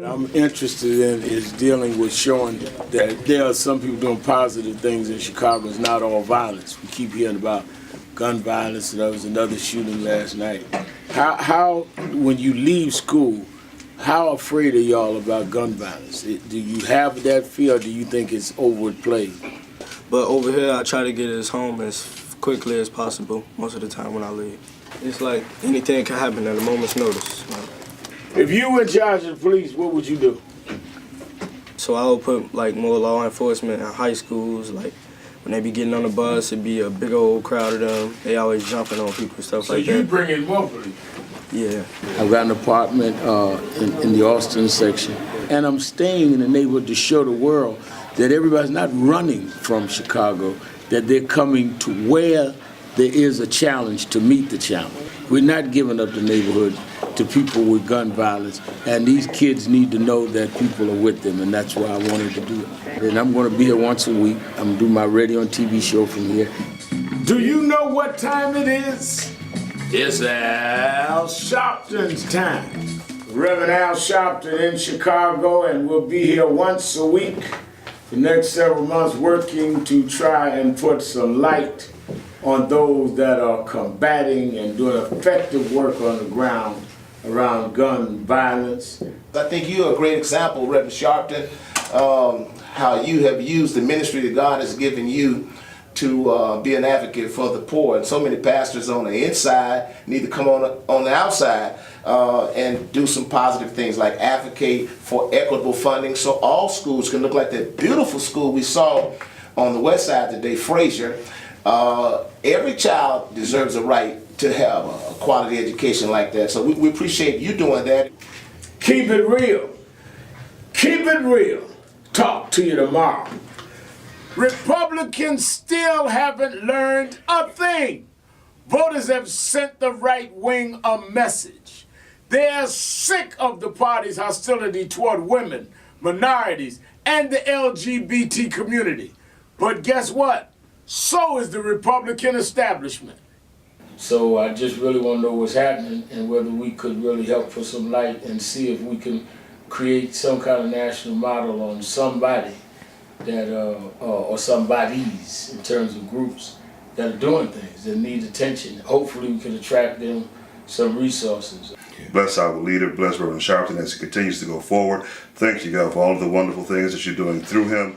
I'm interested in is dealing with showing that there are some people doing positive things in Chicago. It's not all violence. We keep hearing about gun violence, and there was another shooting last night. How when you leave school, how afraid are y'all about gun violence? Do you have that fear, or do you think it's overplayed? But over here, I try to get us home as quickly as possible most of the time when I leave. It's like anything can happen at a moment's notice. If you were in charge of the police, what would you do? So I would put like more law enforcement in high schools. Like when they be getting on the bus, it'd be a big old crowd of them. They always jumping on people and stuff like that. So you bring in more police? Yeah. I've got an apartment in the Austin section, and I'm staying in the neighborhood to show the world that everybody's not running from Chicago, that they're coming to where there is a challenge to meet the challenge. We're not giving up the neighborhood to people with gun violence, and these kids need to know that people are with them, and that's why I wanted to do it. And I'm going to be here once a week. I'm going to do my radio and TV show from here. Do you know what time it is? It's Al Sharpton's time. Reverend Al Sharpton in Chicago, and we'll be here once a week for the next several months working to try and put some light on those that are combating and doing effective work on the ground around gun violence. I think you're a great example, Reverend Sharpton, how you have used the ministry that God has given you to be an advocate for the poor. And so many pastors on the inside need to come on the outside and do some positive things like advocate for equitable funding so all schools can look like that beautiful school we saw on the west side today, Frazier. Every child deserves a right to have a quality education like that. So we appreciate you doing that. Keep it real. Keep it real. Talk to you tomorrow. Republicans still haven't learned a thing. Voters have sent the right wing a message. They're sick of the party's hostility toward women, minorities, and the LGBT community. But guess what? So is the Republican establishment. So I just really want to know what's happening and whether we could really help put some light and see if we can create some kind of national model on somebody that, or somebodies in terms of groups that are doing things that need attention. Hopefully we can attract them some resources. Bless our leader, bless Reverend Sharpton as he continues to go forward. Thank you, God, for all of the wonderful things that you're doing through him.